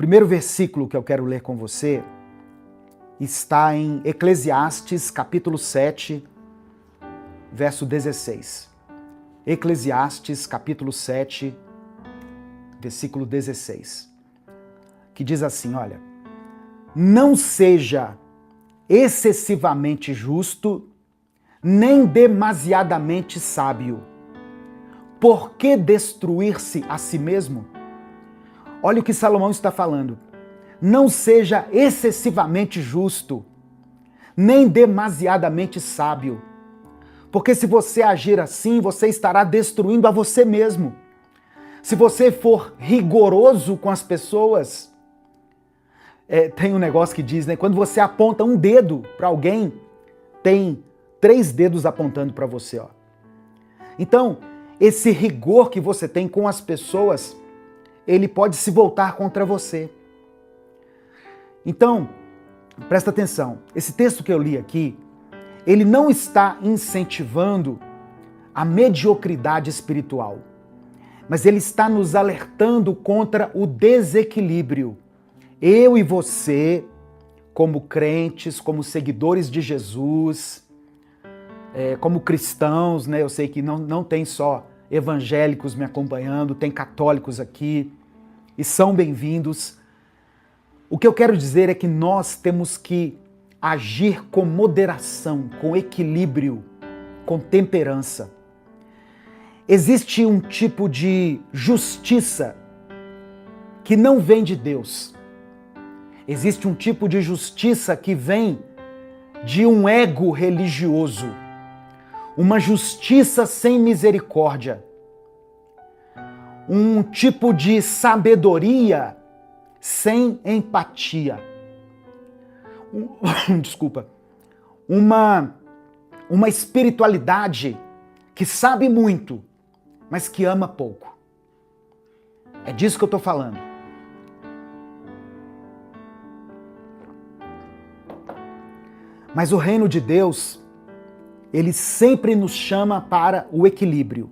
primeiro versículo que eu quero ler com você está em Eclesiastes, capítulo 7, verso 16. Eclesiastes, capítulo 7, versículo 16. Que diz assim, olha: não seja excessivamente justo, nem demasiadamente sábio. Por que destruir-se a si mesmo? Olha o que Salomão está falando. Não seja excessivamente justo, nem demasiadamente sábio. Porque se você agir assim, você estará destruindo a você mesmo. Se você for rigoroso com as pessoas, tem um negócio que diz, né? Quando você aponta um dedo para alguém, tem 3 dedos apontando para você, ó. Então, esse rigor que você tem com as pessoas, ele pode se voltar contra você. Então, presta atenção, esse texto que eu li aqui, ele não está incentivando a mediocridade espiritual, mas ele está nos alertando contra o desequilíbrio. Eu e você, como crentes, como seguidores de Jesus, como cristãos, né? Eu sei que não tem só evangélicos me acompanhando, tem católicos aqui, e são bem-vindos. O que eu quero dizer é que nós temos que agir com moderação, com equilíbrio, com temperança. Existe um tipo de justiça que não vem de Deus. Existe um tipo de justiça que vem de um ego religioso. Uma justiça sem misericórdia. Um tipo de sabedoria sem empatia. Desculpa. Uma espiritualidade que sabe muito, mas que ama pouco. É disso que eu estou falando. Mas o reino de Deus, ele sempre nos chama para o equilíbrio.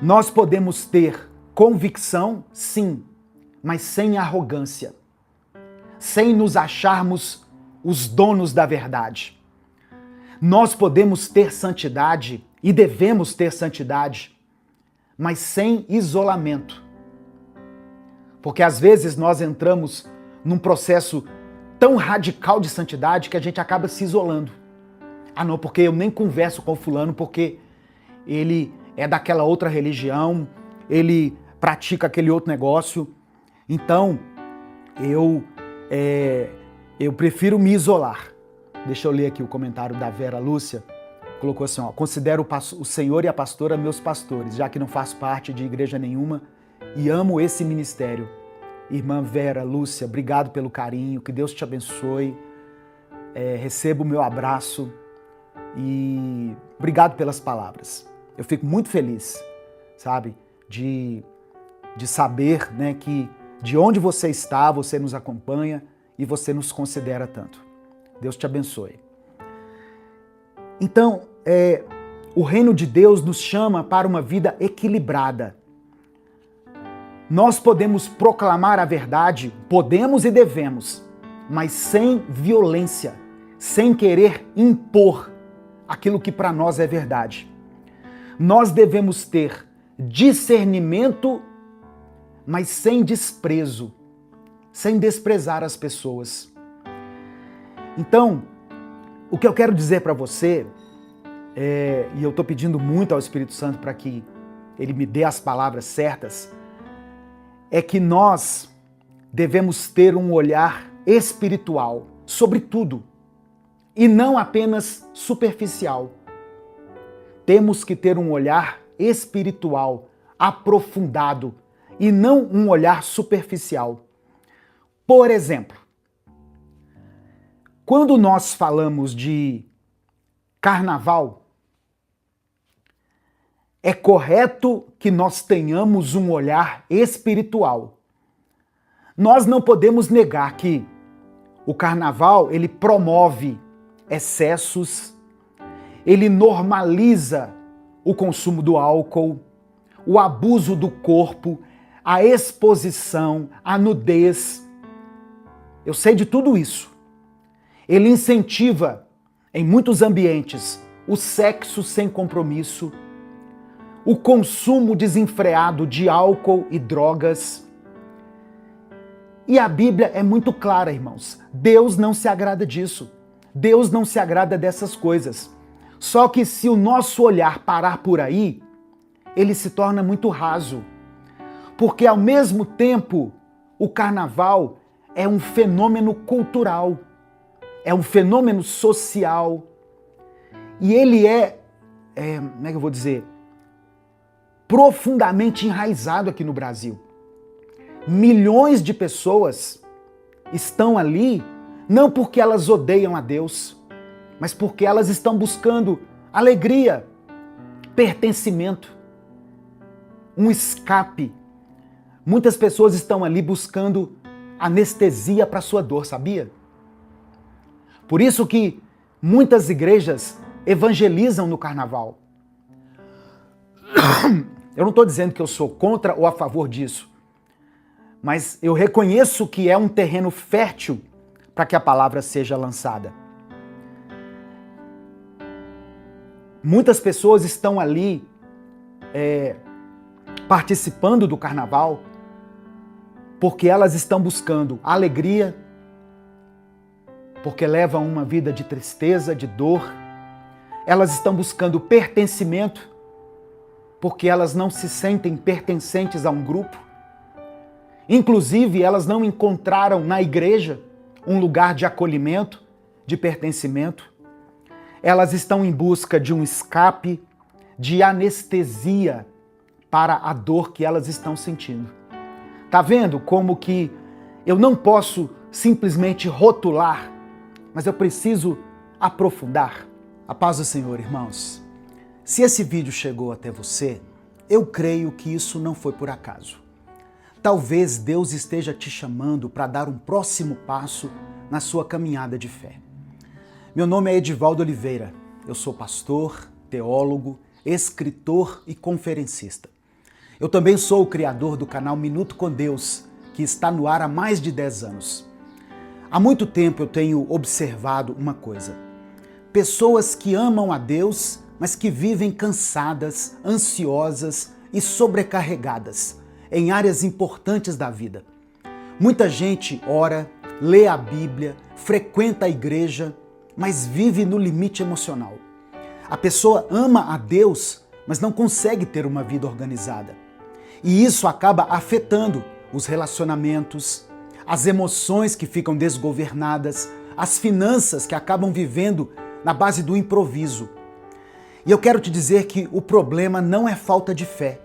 Nós podemos ter convicção, sim, mas sem arrogância, sem nos acharmos os donos da verdade. Nós podemos ter santidade e devemos ter santidade, mas sem isolamento. Porque às vezes nós entramos num processo tão radical de santidade que a gente acaba se isolando. Ah não, porque eu nem converso com fulano porque ele é daquela outra religião, ele pratica aquele outro negócio. Então, eu prefiro me isolar. Deixa eu ler aqui o comentário da Vera Lúcia. Colocou assim, ó: considero o Senhor e a pastora meus pastores, já que não faço parte de igreja nenhuma e amo esse ministério. Irmã Vera Lúcia, obrigado pelo carinho, que Deus te abençoe. Recebo o meu abraço e obrigado pelas palavras. Eu fico muito feliz, sabe, de saber, né, que de onde você está, você nos acompanha e você nos considera tanto. Deus te abençoe. Então, o reino de Deus nos chama para uma vida equilibrada. Nós podemos proclamar a verdade, podemos e devemos, mas sem violência, sem querer impor aquilo que para nós é verdade. Nós devemos ter discernimento, mas sem desprezo, sem desprezar as pessoas. Então, o que eu quero dizer para você, e eu estou pedindo muito ao Espírito Santo para que ele me dê as palavras certas, é que nós devemos ter um olhar espiritual sobre tudo e não apenas superficial. Temos que ter um olhar espiritual aprofundado e não um olhar superficial. Por exemplo, quando nós falamos de carnaval, é correto que nós tenhamos um olhar espiritual. Nós não podemos negar que o carnaval, ele promove excessos, ele normaliza o consumo do álcool, o abuso do corpo, a exposição, a nudez. Eu sei de tudo isso. Ele incentiva, em muitos ambientes, o sexo sem compromisso, o consumo desenfreado de álcool e drogas. E a Bíblia é muito clara, irmãos. Deus não se agrada disso. Deus não se agrada dessas coisas. Só que se o nosso olhar parar por aí, ele se torna muito raso. Porque ao mesmo tempo, o carnaval é um fenômeno cultural, é um fenômeno social. E ele como é que eu vou dizer? Profundamente enraizado aqui no Brasil. Milhões de pessoas estão ali não porque elas odeiam a Deus, mas porque elas estão buscando alegria, pertencimento, um escape. Muitas pessoas estão ali buscando anestesia para sua dor, sabia? Por isso que muitas igrejas evangelizam no carnaval. Eu não estou dizendo que eu sou contra ou a favor disso, mas eu reconheço que é um terreno fértil para que a palavra seja lançada. Muitas pessoas estão ali participando do carnaval porque elas estão buscando alegria, porque levam uma vida de tristeza, de dor. Elas estão buscando pertencimento, porque elas não se sentem pertencentes a um grupo. Inclusive, elas não encontraram na igreja um lugar de acolhimento, de pertencimento. Elas estão em busca de um escape, de anestesia para a dor que elas estão sentindo. Tá vendo como que eu não posso simplesmente rotular, mas eu preciso aprofundar? A paz do Senhor, irmãos. Se esse vídeo chegou até você, eu creio que isso não foi por acaso. Talvez Deus esteja te chamando para dar um próximo passo na sua caminhada de fé. Meu nome é Edivaldo Oliveira, eu sou pastor, teólogo, escritor e conferencista. Eu também sou o criador do canal Minuto com Deus, que está no ar há mais de 10 anos. Há muito tempo eu tenho observado uma coisa: pessoas que amam a Deus, mas que vivem cansadas, ansiosas e sobrecarregadas em áreas importantes da vida. Muita gente ora, lê a Bíblia, frequenta a igreja, mas vive no limite emocional. A pessoa ama a Deus, mas não consegue ter uma vida organizada. E isso acaba afetando os relacionamentos, as emoções que ficam desgovernadas, as finanças que acabam vivendo na base do improviso. E eu quero te dizer que o problema não é falta de fé.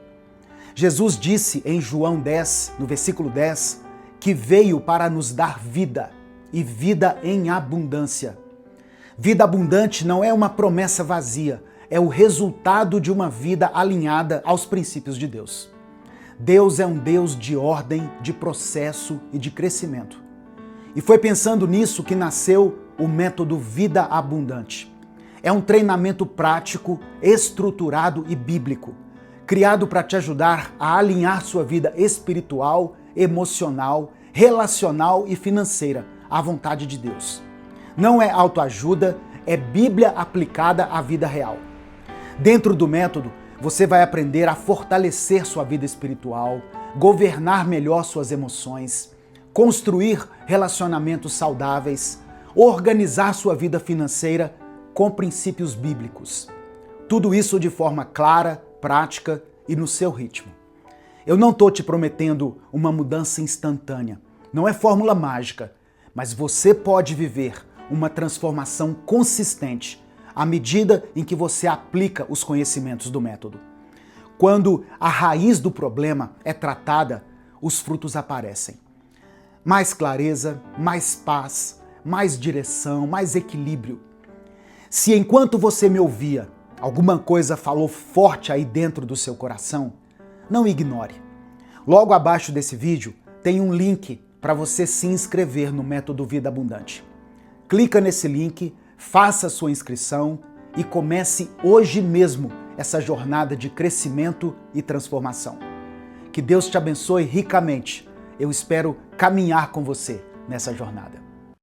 Jesus disse em João 10, no versículo 10, que veio para nos dar vida, e vida em abundância. Vida abundante não é uma promessa vazia, é o resultado de uma vida alinhada aos princípios de Deus. Deus é um Deus de ordem, de processo e de crescimento. E foi pensando nisso que nasceu o método Vida Abundante. É um treinamento prático, estruturado e bíblico, criado para te ajudar a alinhar sua vida espiritual, emocional, relacional e financeira à vontade de Deus. Não é autoajuda, é Bíblia aplicada à vida real. Dentro do método, você vai aprender a fortalecer sua vida espiritual, governar melhor suas emoções, construir relacionamentos saudáveis, organizar sua vida financeira com princípios bíblicos. Tudo isso de forma clara, prática e no seu ritmo. Eu não estou te prometendo uma mudança instantânea, não é fórmula mágica, mas você pode viver uma transformação consistente à medida em que você aplica os conhecimentos do método. Quando a raiz do problema é tratada, os frutos aparecem. Mais clareza, mais paz, mais direção, mais equilíbrio. Se enquanto você me ouvia, alguma coisa falou forte aí dentro do seu coração, não ignore. Logo abaixo desse vídeo tem um link para você se inscrever no Método Vida Abundante. Clica nesse link, faça sua inscrição e comece hoje mesmo essa jornada de crescimento e transformação. Que Deus te abençoe ricamente. Eu espero caminhar com você nessa jornada.